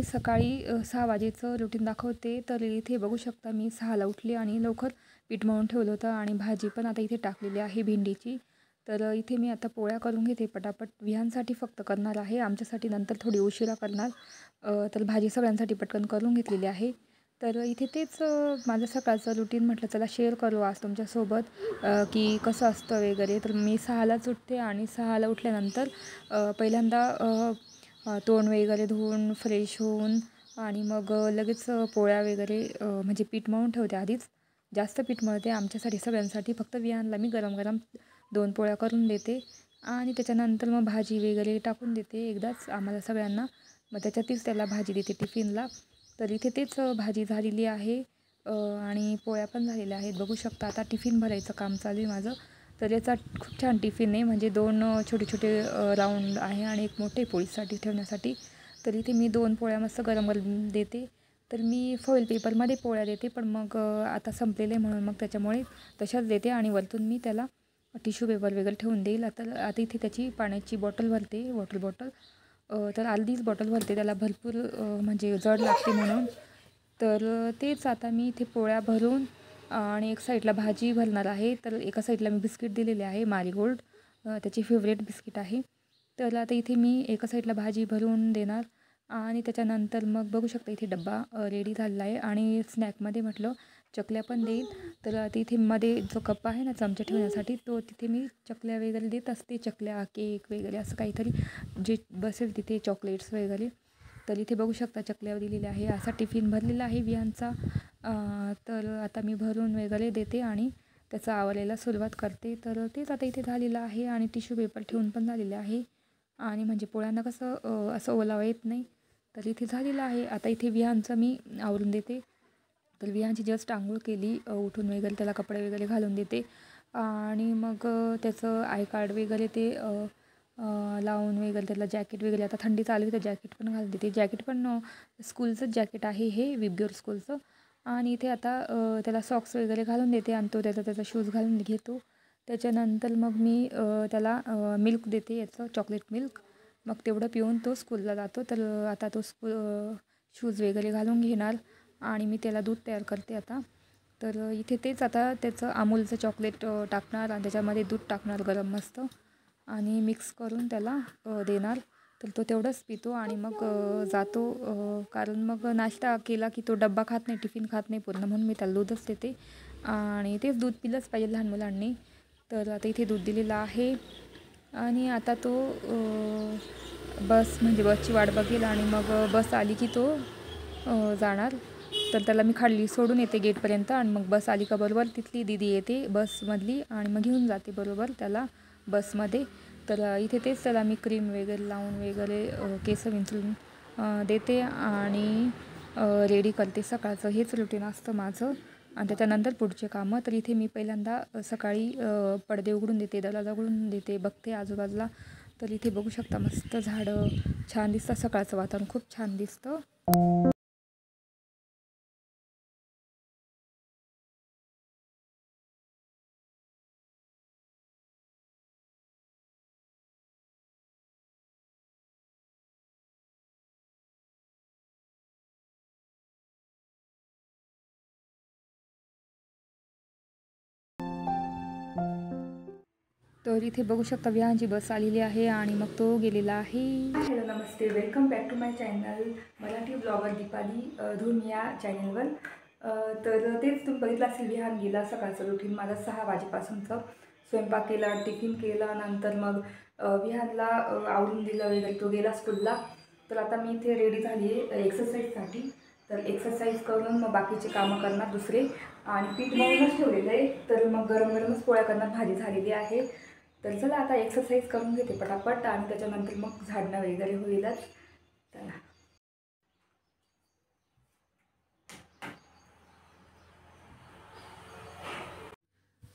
सकाळी 6 वाजेचं रुटीन दाखवते. तर इथे बघू शकता मी 6ला उठले आणि लवकर पीठ मळून ठेवलं होतं आणि भाजी पण आता इथे टाकलेली आहे भेंडीची. तर इथे मी आता पोळ्या करून घेते पटापट. विहांसाठी फक्त करणार आहे, आमच्यासाठी नंतर थोडी उशिरा करणार. तर भाजी सगळ्यांसाठी पटकन करून घेतलेली आहे. तर इथे तेच माझं सकाळचं रुटीन म्हटलं चला शेअर करू आज तुमच्यासोबत, की कसं असतं वगैरे. तर मी 6लाच उठते आणि 6ला उठल्यानंतर पहिल्यांदा तोंड वगैरे धुवून फ्रेश होऊन आणि मग लगेच पोळ्या वगैरे म्हणजे पीठ मळून ठेवते आधीच. जास्त पीठ मळते आमच्यासाठी सगळ्यांसाठी, फक्त विहानला मी गरम गरम 2 पोळ्या करून देते आणि त्याच्यानंतर मग भाजी वगैरे टाकून देते एकदाच आम्हाला सगळ्यांना. मग त्याच्यातच त्याला भाजी देते टिफिनला. तर इथे तेच भाजी झालेली आहे आणि पोळ्या पण झालेल्या आहेत. बघू शकता आता टिफिन भरायचं काम चालू आहे माझं. तर याचा खूप छान टिफिन आहे, म्हणजे 2 छोटे छोटे राऊंड आहे आणि एक मोठे पोळीसाठी ठेवण्यासाठी. तर इथे मी 2 पोळ्या मस्त गरम गरम देते. तर मी फॉईल पेपरमध्ये पोळ्या देते, पण मग आता संपलेले म्हणून मग त्याच्यामुळे तशाच देते आणि वरतून मी त्याला टिश्यू पेपर वगैरे ठेवून देईल. आता इथे त्याची पाण्याची बॉटल भरते, वॉटर बॉटल. तर अर्धीच बॉटल भरते, त्याला भरपूर म्हणजे जड लागते म्हणून. तर तेच आता मी इथे पोळ्या भरून आणि एक साईडला भाजी भरणार आहे. तर एका साईडला मी बिस्किट दिलेले आहे मारीगोल्ड, त्याची फेवरेट बिस्किट आहे. तर आता इथे मी एका साईडला भाजी भरून देणार आणि त्याच्यानंतर मग बघू शकता इथे डब्बा रेडी झालेला आहे आणि स्नॅकमध्ये म्हटलं चकल्या पण देईल. तर आता इथे मध्ये जो कप आहे ना चमचा ठेवण्यासाठी, तो तिथे मी चकल्या वगैरे देत असते. चकल्या, केक वगैरे असं काहीतरी जे बसेल तिथे, चॉकलेट्स वगैरे. तर इथे बघू शकता चकल्या दिलेल्या आहे. असा टिफिन भरलेला आहे विहांचा. तर आता मी भरून वगैरे देते आणि त्याचा आवरायला सुरुवात करते. तर तेच आता इथे झालेलं आहे आणि टिश्यू पेपर ठेवून पण झालेले आहे आणि म्हणजे पोळ्यांना कसं असं ओलावा येत नाही. तर इथे झालेलं आहे. आता इथे विहांचं मी आवरून देते. तर विहांची जस्ट आंघोळ केली उठून वगैरे, त्याला कपडे वगैरे घालून देते आणि मग त्याचं आय कार्ड वगैरे ते लावून वगैरे, त्याला जॅकेट वगैरे, आता थंडी चालू आहे तर जॅकेट पण घालून देते. जॅकेट पण स्कूलचंच जॅकेट आहे हे, विब्युअर स्कूलचं. आणि इथे आता त्याला सॉक्स वगैरे घालून देते आणि तो त्याचा शूज घालून घेतो. त्याच्यानंतर मग मी त्याला मिल्क देते, याचं चॉकलेट मिल्क. मग तेवढं पिऊन तो स्कूलला जातो. तर आता तो शूज वगैरे घालून घेणार आणि मी त्याला दूध तयार करते आता. तर इथे तेच आता त्याचं अमूलचं चॉकलेट टाकणार आणि त्याच्यामध्ये दूध टाकणार गरम मस्त आणि मिक्स करून त्याला देणार. तर तो तेवढंच पितो आणि मग जातो, कारण मग नाश्ता केला की तो डब्बा खात नाही, टिफिन खात नाही पूर्ण, म्हणून मी त्याला दूधच देते आणि तेच दूध पिलंच पाहिजे लहान मुलांनी. तर आता इथे दूध दिलेलं आहे आणि आता तो बसची वाट बघेल आणि मग बस आली की तो जाणार. तर त्याला मी खाली सोडून येते गेटपर्यंत आणि मग बस आली का बरोबर तिथली दीदी येते बसमधली आणि मग घेऊन जाते बरोबर त्याला बसमध्ये. तर इथे तेच त्याला मी क्रीम वगैरे लावून वगैरे केस विंचरून देते आणि रेडी करते. सकाळचं हेच रुटीन असतं माझं आणि त्याच्यानंतर पुढचे कामं. तर इथे मी पहिल्यांदा सकाळी पडदे उघडून देते, दरवाजा उघडून देते, बघते आजूबाजूला. तर इथे बघू शकता मस्त झाडं छान दिसतं, सकाळचं वातावरण खूप छान दिसतं. तर इथे बघू शकता विहांची बस आलेली आहे आणि मग तो गेलेला आहे. हॅलो नमस्ते, welcome back to my channel Marathi blogger Deepali Dhoom या चॅनलवर. तर तेच तुम्ही बघितलं असेल, विहान गेला. सकाळचं रुटीन माझं 6 वाजेपासूनचं. स्वयंपाक केला, टिफिन केला, नंतर मग विहानला आवरून दिलं वगैरे, तो गेला स्कूलला. तर आता मी इथे रेडी झाली आहे एक्सरसाईजसाठी. तर एक्सरसाइज करून मग बाकीचे कामं करणार दुसरे आणि पीठ मळूनच ठेवलेलं आहे. तर मग गरम गरमच पोळ्या करणार, भाजी झालेली आहे. तर चला आता एक्सरसाइज करून घेते पटापट आणि त्याच्यानंतर मग झाडणं वगैरे होईलच. चला.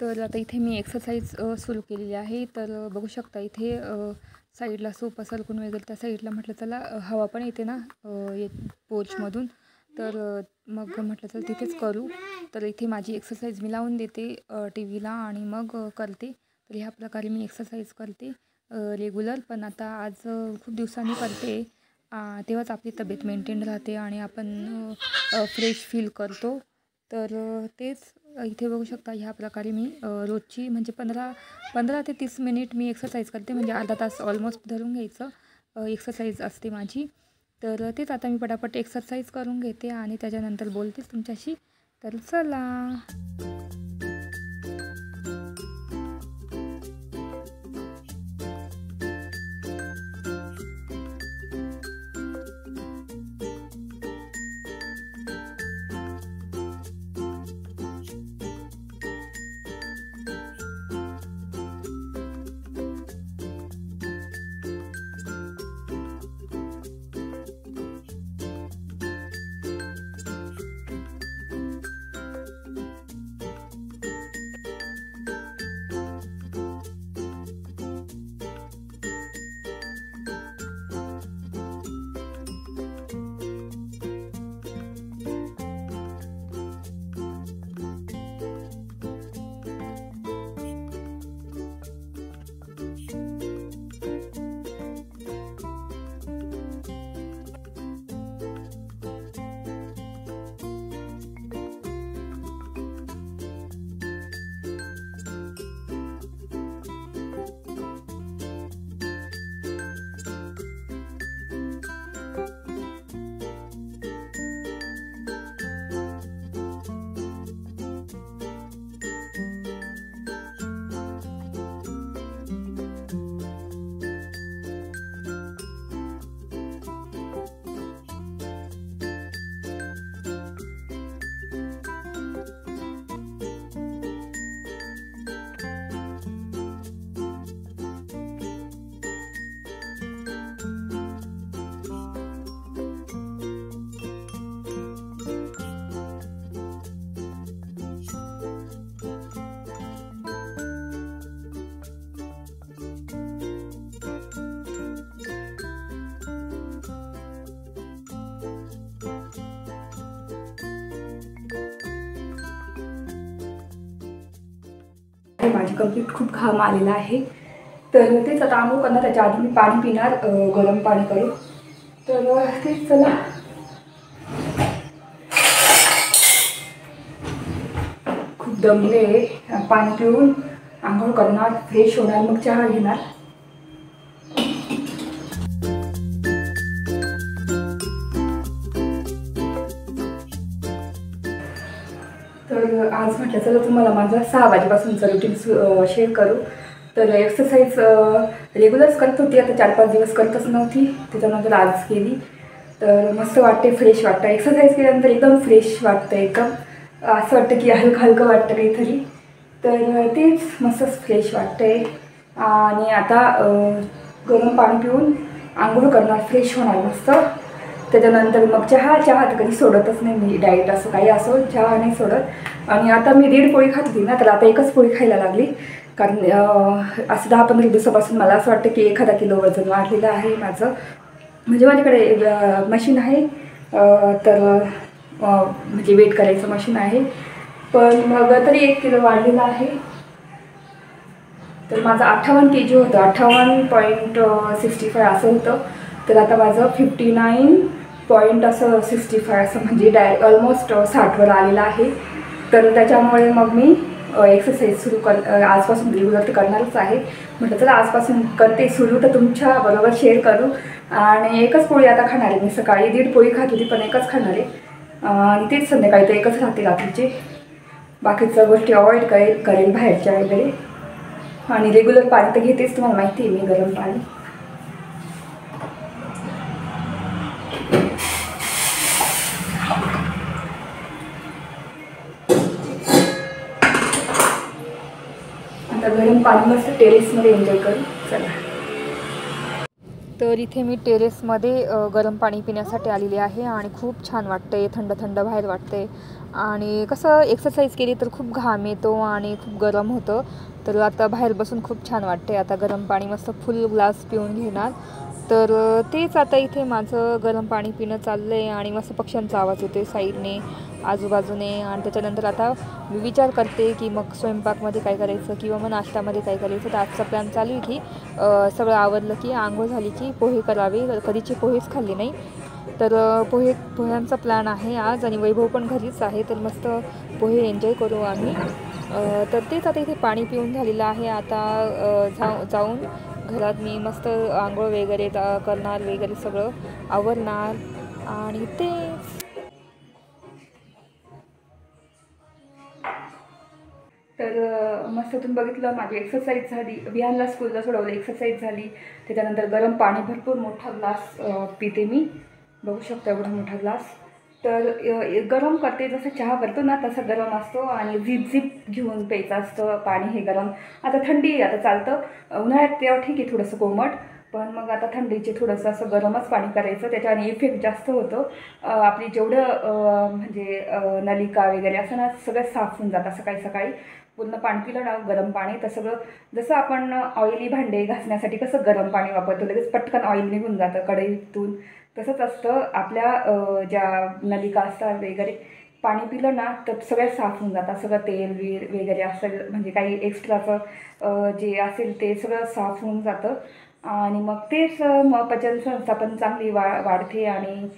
तर आता इथे मी एक्सरसाइज सुरू केलेली आहे. तर बघू शकता इथे साईडला सोफा सरकून वगैरे, त्या साईडला म्हटलं चला हवा पण येते ना पोर्चमधून. तर मग म्हटलं चल तिथेच करू. तर इथे माझी एक्सरसाइज मी लावून देते टी व्हीला आणि मग करते. तर ह्या प्रकारे मी एक्सरसाइज करते रेग्युलर. पण आता आज खूप दिवसांनी करते तेव्हाच आपली तब्येत मेंटेन राहते आणि आपण फ्रेश फील करतो. तर तेच इथे बघू शकता ह्या प्रकारे मी रोजची म्हणजे 15 ते 30 मिनिट मी एक्सरसाइज करते, म्हणजे अर्धा तास ऑलमोस्ट धरून घ्यायचं एक्सरसाइज असते माझी. तर तेच आता मी पटापट एक्सरसाइज करून घेते आणि त्याच्यानंतर बोलतेच तुमच्याशी. तर चला. माझी कंप्लीट खूप घाम आलेला आहे. तर तेच आता आंघोळ करणार, त्याच्या आधी मी पाणी पिणार, गरम पाणी करू. तर तेच चला. खूप दमले, पाणी पिऊन आंघोळ करणार, फ्रेश होणार, मग चहा घेणार. तर आज म्हटलं चला तुम्हाला माझा 6 वाजेपासूनचा रुटीन शेअर करू. तर एक्सरसाइज रेग्युलर्स करत होती, आता 4-5 दिवस करतच नव्हती, त्याच्यानंतर आज केली. तर मस्त वाटते, फ्रेश वाटतं. एक्सरसाइज केल्यानंतर एकदम फ्रेश वाटतं, एकदम असं वाटतं की हलकं हलकं वाटतं काहीतरी. तर तेच मस्त फ्रेश वाटतंय. आणि आता गरम पाणी पिऊन आंघोळ करणार, फ्रेश होणार मस्त. त्याच्यानंतर मग चहा तर कधी सोडतच नाही मी, डाएट असो काही असो चहा नाही सोडत. आणि आता मी 1.5 पोळी खात होती ना, तर आता 1च पोळी खायला लागली. कारण असं 10-15 दिवसापासून मला असं वाटतं की 1 किलो वजन वाढलेलं आहे माझं. म्हणजे माझ्याकडे मशीन आहे, तर म्हणजे वेट करायचं मशीन आहे, पण मग तरी 1 किलो वाढलेलं आहे. तर माझं 58 kg होतं, 58.65 असं होतं. तर आता माझं 59.65 असं, म्हणजे ऑलमोस्ट 60वर आलेलं आहे. तर त्याच्यामुळे मग मी एक्सरसाइज सुरू आजपासून रेग्युलर तर करणारच आहे. म्हटलं चला आजपासून करते सुरू, तर तुमच्याबरोबर शेअर करू. आणि 1च पोळी आता खाणार आहे मी. सकाळी 1.5 पोळी खात होती, पण 1च खाणार आहे. आणि तेच संध्याकाळी तर 1च राहते रात्रीचे. बाकीच्या गोष्टी अवॉइड करेल बाहेरच्या वगैरे. आणि रेग्युलर पाणी तर घेतेच, तुम्हाला माहिती आहे मी, गरम पाणी. आता गरम पाणी मस्त टेरेसमध्ये एन्जॉय करू. चला. तर इथे मी टेरेसमध्ये गरम पाणी पिण्यासाठी आलेली आहे आणि खूप छान वाटते, थंड थंड बाहेर वाटते. आणि कसं एक्सरसाइज केली तर खूप घाम येतो आणि खूप गरम होतं. तर आता बाहेर बसून खूप छान वाटते. आता गरम पाणी मस्त फुल ग्लास पिऊन घेणार. तर तेच आता इथे माझं गरम पाणी पिणं चाललं आहे आणि मस्त पक्ष्यांचा आवाज येतो आहे साईडने आजूबाजूने. आणि त्याच्यानंतर आता मी विचार करते की मग स्वयंपाकमध्ये काय करायचं किंवा मग नाश्त्यामध्ये काय करायचं. तर आजचा प्लॅन चालू आहे की सगळं आवरलं की आंघोळ झाली की पोहे करावे. कधीचे पोहेच खाल्ले नाही तर पोह्यांचा प्लॅन आहे आज. आणि वैभव पण घरीच आहे तर मस्त पोहे एन्जॉय करू आम्ही. तर तेच आता इथे पाणी पिऊन झालेलं आहे. आता जाऊन घरात मी मस्त आंघोळ वगैरे करणार वगैरे सगळं आवरणार. आणि तेच तर मस्त तुम्ही बघितलं माझी एक्सरसाइज झाली. विहानला स्कूलला सोडवलं, एक्सरसाइज झाली. त्याच्यानंतर गरम पाणी भरपूर मोठा ग्लास पिते मी, बघू शकता एवढा मोठा ग्लास. तर गरम करते, जसं चहा करतो ना तसं गरम असतो आणि झिप घेऊन प्यायचं असतं पाणी हे गरम. आता थंडी आता चालतं, उन्हाळ्यात तेव्हा ठीक आहे थोडंसं कोमट, पण मग आता थंडीचे थोडंसं असं गरमच पाणी करायचं. त्याच्याने इफेक्ट जास्त होतो. आपली जेवढं म्हणजे नलिका वगैरे असं ना सगळं साफ होऊन जातं सकाळी सकाळी. पूर्ण पाणी पिलं ना गरम पाणी तर सगळं, जसं आपण ऑइली भांडे घासण्यासाठी कसं गरम पाणी वापरतो लगेच पटकन ऑइल निघून जातं कढईतून, तसंच असतं आपल्या ज्या नलिका असतात वगैरे. पाणी पिलं ना तर सगळ्यात साफ होऊन जातात. सगळं तेल वगैरे असं म्हणजे काही एक्स्ट्राचं जे असेल ते सगळं साफ होऊन जातं. आणि मग तेच मग पचनसंस्था पण चांगली वाढते आणि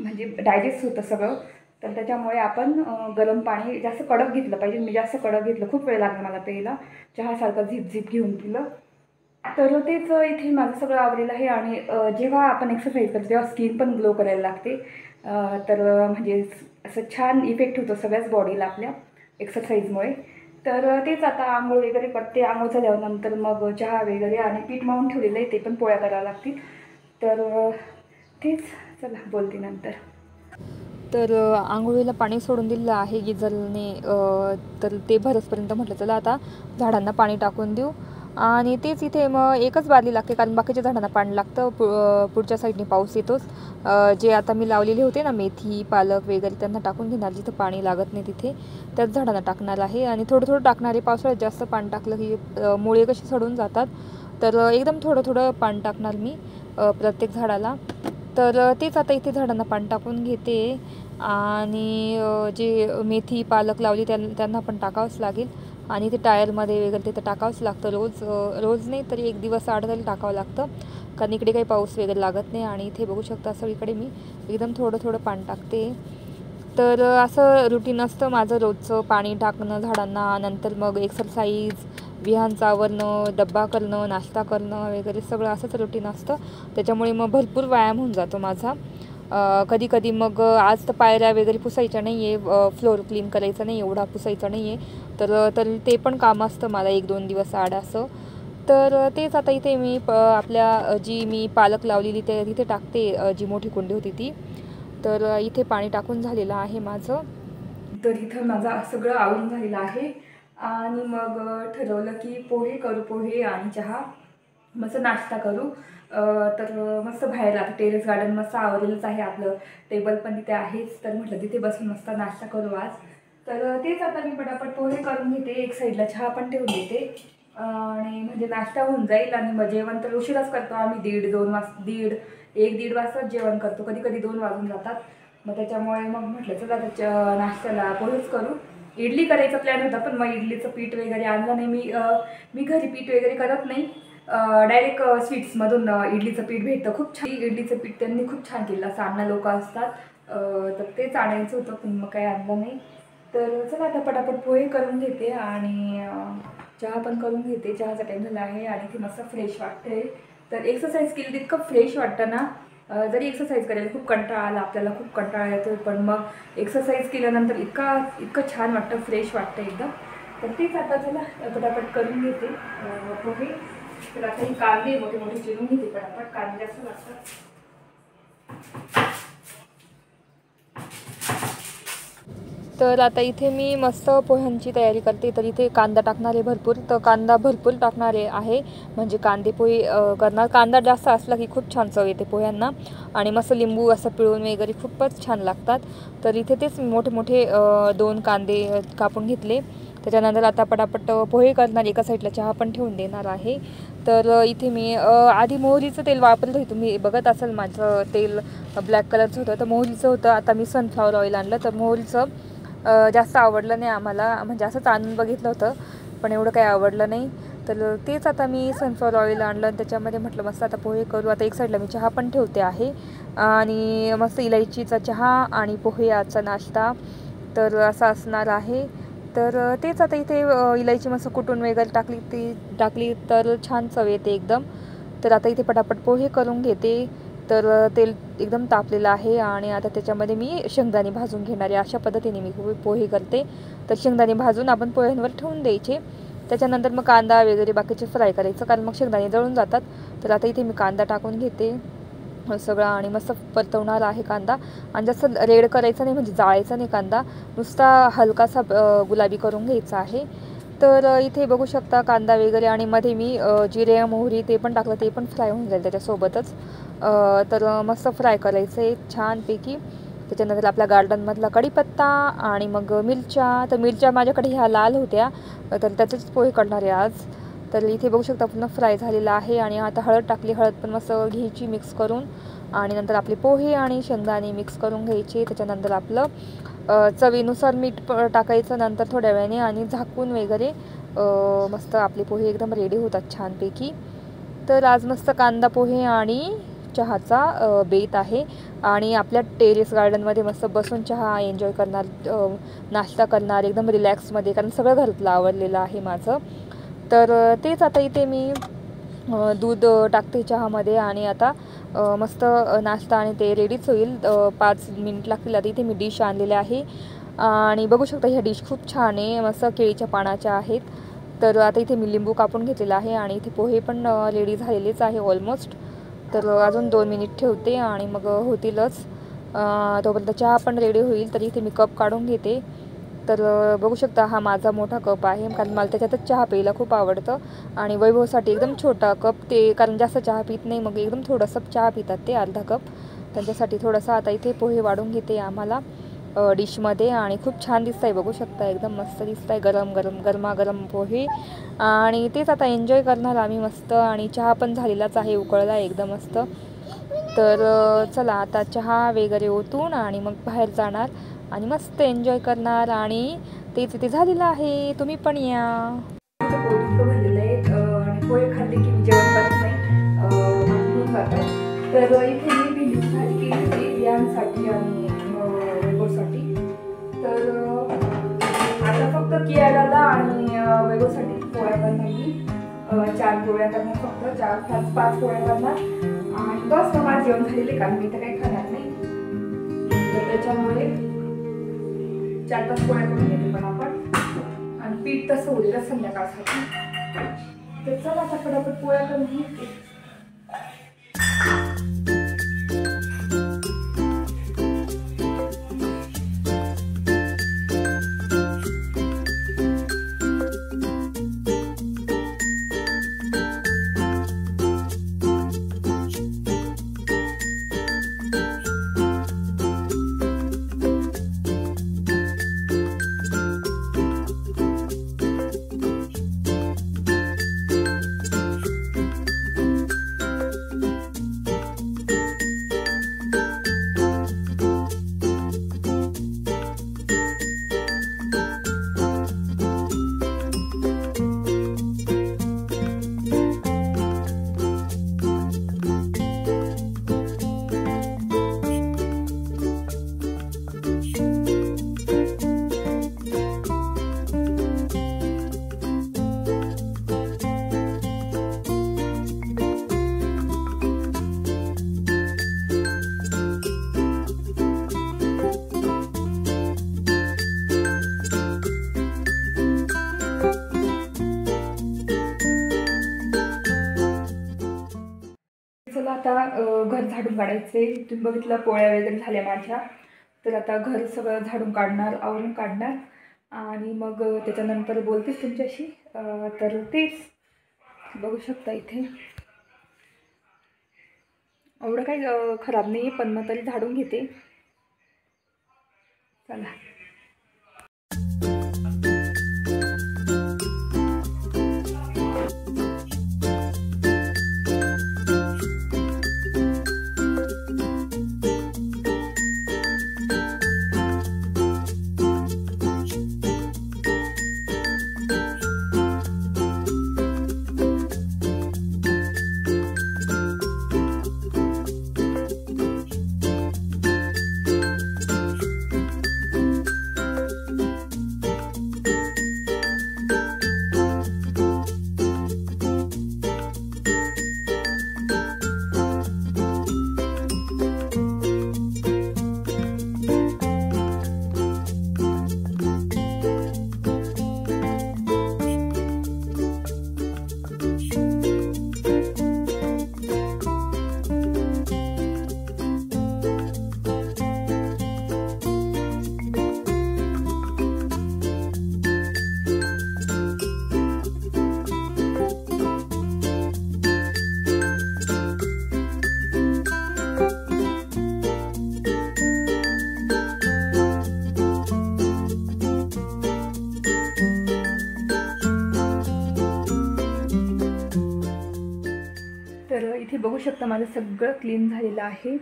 म्हणजे डायजेस्ट होतं सगळं. तर त्याच्यामुळे आपण गरम पाणी जास्त कडक घेतलं पाहिजे. मी जास्त कडक घेतलं, खूप वेळ लागला मला प्यायला, चहासारखं झिप घेऊन पिलं. तर तेच इथे माझं सगळं आवडलेलं आहे. आणि जेव्हा आपण एक्सरसाइज करतो तेव्हा स्किन पण ग्लो करायला लागते. तर म्हणजे असं छान इफेक्ट होतो सगळ्याच बॉडीला आपल्या एक्सरसाइजमुळे. तर तेच आता आंघोळ वगैरे करते. आंघोळ झाल्यानंतर मग चहा वगैरे आणि पीठ मळून ठेवलेलं आहे, ते पण पोळ्या कराव्या लागतील. तर तेच, चला बोलते नंतर. तर आंघोळीला पाणी सोडून दिलं आहे गिझरने. तर ते भरसपर्यंत म्हटलं चला आता झाडांना पाणी टाकून देऊ. आणि तेच इथे मग एकच बादली लागते कारण बाकीच्या झाडांना पाणी लागतं. पुढच्या साईडने पाऊस येतोच. जे आता मी लावलेले होते ना मेथी पालक वगैरे त्यांना टाकून घेणार, जिथं पाणी लागत नाही तिथे त्याच झाडांना टाकणार आहे. आणि थोडं टाकणार आहे. पावसाळ्यात जास्त पाणी टाकलं की मुळे कशी सडून जातात, तर एकदम थोडं पाणी टाकणार मी प्रत्येक झाडाला. तर तेच आता इथे झाडांना पाणी टाकून घेते. आणि जे मेथी पालक लावली त्यांना पण टाकावंच लागेल. आणि ते टायरमध्ये वगैरे ते तर टाकावंच लागतं रोज नाही तरी एक दिवस आड तरी टाकावं लागतं, कारण इकडे काही पाऊस वगैरे लागत नाही. आणि इथे बघू शकता सगळीकडे मी एकदम थोडं पाणी टाकते. तर असं रुटीन असतं माझं रोजचं, पाणी टाकणं झाडांना, नंतर मग एक्सरसाइज, विहांचं आवरणं, डब्बा करणं, नाश्ता करणं वगैरे सगळं असंच रुटीन असतं. त्याच्यामुळे मग भरपूर व्यायाम होऊन जातो माझा. कधी मग आज तर पायऱ्या वगैरे पुसायच्या नाही आहे, फ्लोअर क्लीन करायचं नाही, एवढा पुसायचा नाही आहे, तर ते पण काम असतं मला 1-2 दिवस आड असं. तर तेच आता इथे मी आपल्या जी मी पालक लावलेली ते तिथे टाकते, जी मोठी कुंडी होती ती. तर इथे पाणी टाकून झालेलं आहे माझं. तर इथं माझं सगळं आवरून झालेलं आहे. आणि मग ठरवलं की पोहे आणि चहा, मस्त नाश्ता करू. तर मस्त बाहेर आता टेरेस गार्डन मस्त आवरलेलंच आहे आपलं, टेबल पण तिथे आहेच. तर म्हटलं तिथे बसून मस्त नाश्ता करू आज. तर तेच आता मी पटापट पोहे करून घेते, एक साईडला चहा पण ठेवून देते. आणि म्हणजे नाश्ता होऊन जाईल. आणि मग जेवण तर उशिराच करतो आम्ही, 1-1:30 वाजताच जेवण करतो, कधी 2 वाजून जातात. मग त्याच्यामुळे मग म्हटलं चला त्याच्या नाश्त्याला पोहेच करू. इडली करायचा प्लॅन होता पण मग इडलीचं पीठ वगैरे आणलं नाही मी घरी पीठ वगैरे करत नाही. डायरेक्ट स्वीट्समधून इडलीचं पीठ भेटतं, खूप छान इडलीचं पीठ त्यांनी खूप छान केलं, असं लोक असतात. तर तेच आणायचं होतं पण मग काही आणलं नाही. तर चला आता पटापट पोहे करून घेते आणि चहा पण करून घेते. चहाचा टाईम झाला आहे आणि ती मस्त फ्रेश वाटते. तर एक्सरसाइज केली तितकं फ्रेश वाटतं ना. जरी एक्सरसाइज करायला खूप कंटाळा आला, आपल्याला खूप कंटाळा येतो, पण मग एक्सरसाइज केल्यानंतर इतकं छान वाटतं, फ्रेश वाटतं एकदम. तर तेच आता चला पटापट करून घेते पोहे. तर आता ही कांदे मोठे चिरून घेते पटापट, कांदे जास्त लागतात. तर आता इथे मी मस्त पोह्यांची तयारी करते. तर इथे कांदा टाकणार आहे भरपूर, तर कांदा भरपूर टाकणार आहे म्हणजे कांदे पोहे करणार. कांदा जास्त असला की खूप छान चव येते पोह्यांना आणि मस्त लिंबू असं पिळून वगैरे खूपच छान लागतात. तर इथे तेच मोठे 2 कांदे कापून घेतले. त्याच्यानंतर आता पटापट पोहे करणार, एका साईडला चहा पण ठेवून देणार आहे. तर इथे मी आधी मोहरीचं तेल वापरत होते, तुम्ही बघत असाल माझं तेल ब्लॅक कलरचं होतं, तर मोहरीचं होतं. आता मी सनफ्लॉवर ऑइल आणलं, तर मोहरीचं जास्त आवडलं नाही आम्हाला, म्हणजे असंच आणून बघितलं होतं पण एवढं काही आवडलं नाही. तर तेच आता मी सनफ्लॉवर ऑइल आणलं आणि त्याच्यामध्ये म्हटलं मस्त आता पोहे करू. आता एक साईडला मी चहा पण ठेवते आहे आणि मस्त इलायचीचा चहा आणि पोहे आजचा नाश्ता तर असा असणार आहे. तर तेच आता इथे इलायची मस्त कुटून वगैरे टाकली तर छान चव येते एकदम. तर आता इथे पटापट पोहे करून घेते. तर तेल एकदम तापलेलं आहे आणि आता त्याच्यामध्ये मी शेंगदाणे भाजून घेणार आहे. अशा पद्धतीने मी पोहे करते. तर शेंगदाणे भाजून आपण पोह्यांवर ठेवून द्यायचे, त्याच्यानंतर मग कांदा वगैरे बाकीचे फ्राय करायचं, कारण मग शेंगदाणे जळून जातात. तर आता इथे मी कांदा टाकून घेते सगळा आणि मस्त परतवणार आहे कांदा. आणि जास्त रेड करायचा नाही, म्हणजे जाळायचा नाही कांदा, नुसता हलकासा गुलाबी करून घ्यायचा आहे. तर इथे बघू शकता कांदा वगैरे आणि मध्ये मी जिरे मोहरी ते पण टाकलं, ते पण फ्राय होऊन जाईल त्याच्यासोबतच. तर मस्त फ्राय करायचं आहे छानपैकी. त्याच्यानंतर आपल्या गार्डनमधला कढीपत्ता आणि मग मिरच्या. तर मिरच्या माझ्याकडे ह्या लाल होत्या, तर त्याचेच पोहे करणार आहे आज. तर इथे बघू शकता पूर्ण फ्राय झालेला आहे आणि आता हळद टाकली, हळद पण मस्त घ्यायची मिक्स करून आणि नंतर आपले पोहे आणि शेंगदाणे मिक्स करून घ्यायचे. त्याच्यानंतर आपलं चवीनुसार मीठ टाकायचं नंतर थोड्या वेळाने आणि झाकून वगैरे मस्त आपले पोहे एकदम रेडी होतात छानपैकी. तर आज मस्त कांदा पोहे आणि चहाचा बेत आहे आणि आपल्या टेरेस गार्डनमध्ये मस्त बसून चहा एन्जॉय करणार, नाश्ता करणार एकदम रिलॅक्समध्ये, कारण सगळं घरातलं आवडलेलं आहे माझं. तर तेच आता इथे मी दूध टाकते चहामध्ये आणि आता मस्त नाश्ता आणि ते रेडीच होईल. 5 मिनिट लागतील. आता इथे मी डिश आणलेले आहे आणि बघू शकता ह्या डिश खूप छान आहे, मस्त केळीच्या पानाच्या आहेत. तर आता इथे मी लिंबू कापून घेतलेला आहे आणि इथे पोहे पण रेडी झालेलेच आहे ऑलमोस्ट. तर अजून 2 मिनिट ठेवते आणि मग होतीलच. तोपर्यंत चहा पण रेडी होईल. तर इथे मी कप काढून घेते. तर बघू शकता हा माझा मोठा कप आहे, कारण मला त्याच्यातच चहा प्यायला खूप आवडतं. आणि वैभवसाठी एकदम छोटा कप, ते कारण जास्त चहा पित नाही, मग एकदम थोडंसं चहा पितात ते, अर्धा कप. त्यांच्यासाठी थोडासा आता इथे पोहे वाढून घेते आम्हाला डिशमध्ये आणि खूप छान दिसत आहे, बघू शकता एकदम मस्त दिसत आहे, गरमागरम पोहे. आणि तेच आता एन्जॉय करणार आम्ही मस्त. आणि चहा पण झालेलाच आहे, उकळला एकदम मस्त. तर चला आता चहा वगैरे ओतून आणि मग बाहेर जाणार आणि मस्त एन्जॉय करणार. आणि तेच इथे झालेलं आहे, तुम्ही पण या. भरलेलं आहे आणि पोहे खाल्ले की मी जेवण करत नाही, तर इथे मी भेंडी भाजी केली यांसाठी आणि वैभवसाठी. तर आता फक्त कियाला आणि वैभवसाठी पोळ्या करणार मी, 4 पोळ्या करणार, फक्त 4-5 पोळ्या करणार आणि बस मग माझं जेवण झालेले, कारण मी तर काही खाणार नाही. तर त्याच्यामुळे 4-5 पोळ्या करून घेते पण आपण, आणि पीठ तसं उरलं संध्याकाळसाठी. तर चला आता फटाफट पोळ्या करून घेते. चला आता घर झाडून काढायचे. तुम्ही बघितलं पोळ्या वगैरे झाल्या माझ्या, तर आता घर सगळं झाडून काढणार, आवरून काढणार आणि मग त्याच्यानंतर बोलतेच तुमच्याशी. तर तेच बघू शकता इथे एवढं काही खराब नाही, पण मग तरी झाडून घेते. चला इथे बघू शकता माझं सगळं क्लीन झालेलं आहे.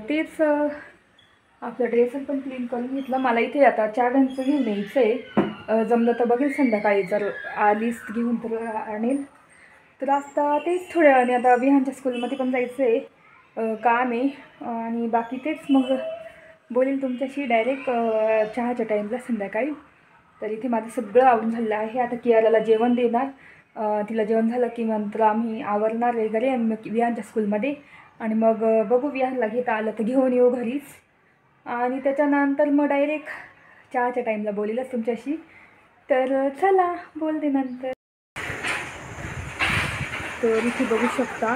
तेच आपलं ड्रेसर पण क्लीन करून घेतलं. मला इथे आता चाव्यांचं घेऊन यायचं आहे. जमलं तर बघेल संध्याकाळी, जर आलीस घेऊन तर आणेल. तर आता तेच थोड्या वेळाने आता विहानच्या स्कूलमध्ये पण जायचं आहे, काम आहे. आणि बाकी तेच मग बोलेल तुमच्याशी डायरेक्ट चहाच्या टाईमला संध्याकाळी. तर इथे माझं सगळं आवरून झालेलं आहे. आता कियाराला जेवण देणार. तिला जेवण झालं की नंतर आम्ही आवरणार वगैरे आणि मग विहानच्या स्कूलमध्ये. आणि मग बघू विहानला घेता आलं तर घेऊन येऊ घरीच. आणि त्याच्यानंतर मग डायरेक्ट चहाच्या टाईमला बोलेलच तुमच्याशी. तर चला बोलते नंतर. तर इथे बघू शकता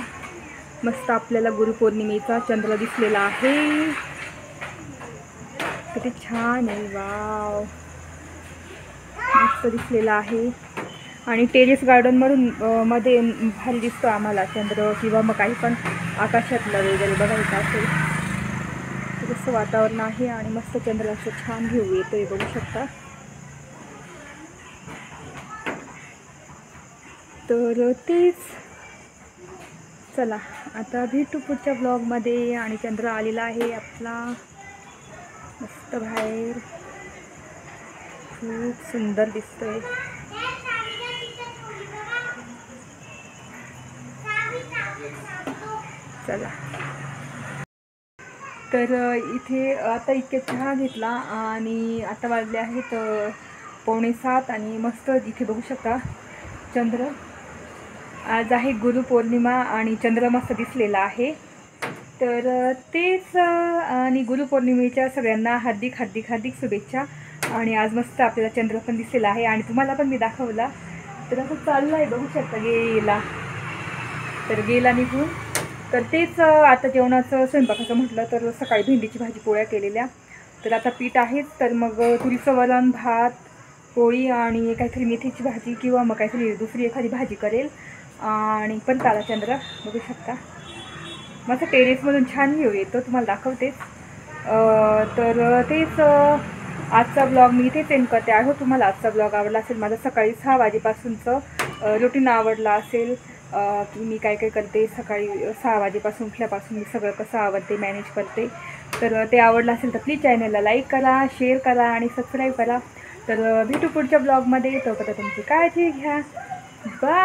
मस्त आपल्याला गुरुपौर्णिमेचा चंद्र दिसलेला आहे. किती छान आहे, वाव, मस्त दिसलेला आहे. आणि टेरेस गार्डनमधून मध्ये भारी दिसतो आम्हाला चंद्र, किंवा मग काही पण आकाशातलं वगैरे बघायचं असेल तर तसं वातावरण आहे. आणि मस्त चंद्राचं छान व्ह्यू येतोय, बघू शकता. तर तेच, चला आता भेटू पुढच्या ब्लॉगमध्ये. आणि चंद्र आलेला आहे आपला मस्त बाहेर, खूप सुंदर दिसतोय. चला, तर इथे आता इतके चहा घेतला आणि आता वाजले आहेत 6:45 आणि मस्त इथे बघू शकता चंद्र. आज आहे गुरुपौर्णिमा आणि चंद्र मस्त दिसलेला आहे. तर तेच, आणि गुरुपौर्णिमेच्या सगळ्यांना हार्दिक हार्दिक हार्दिक शुभेच्छा. आणि आज मस्त आपल्याला चंद्र पण दिसलेला आहे आणि तुम्हाला पण मी दाखवला. तर असं चाललं आहे, बघू शकता. गेला निघून. तर तेच आता जेवणाचं स्वयंपाकाचं म्हटलं तर सकाळी भेंडीची भाजी पोळ्या केलेल्या. तर आता पीठ आहेच, तर मग तुरीचं वरण, भात, पोळी आणि काहीतरी मेथीची भाजी किंवा मग काहीतरी दुसरी एखादी भाजी करेल. आणि पण ताला चंद्र बघू शकता. माझं टेरेसमधून छान व्ह्यू येतो, तुम्हाला दाखवतेच. तर तेच आजचा ब्लॉग मी इथे सेंड करते. आहे तुम्हाला आजचा ब्लॉग आवडला असेल. माझं सकाळी 6 वाजेपासूनचं रुटीन आवडला असेल, की मी काय काय करते सकाळी 6 वाजेपासून उठल्यापासून मी सगळं कसं आवडते मॅनेज करते. तर ते आवडलं असेल तर प्लीज चॅनलला लाईक करा, शेअर करा आणि सबस्क्राईब करा. तर भेटू पुढच्या ब्लॉगमध्ये. तोपर्यंत तुमची काळजी घ्या. बाय.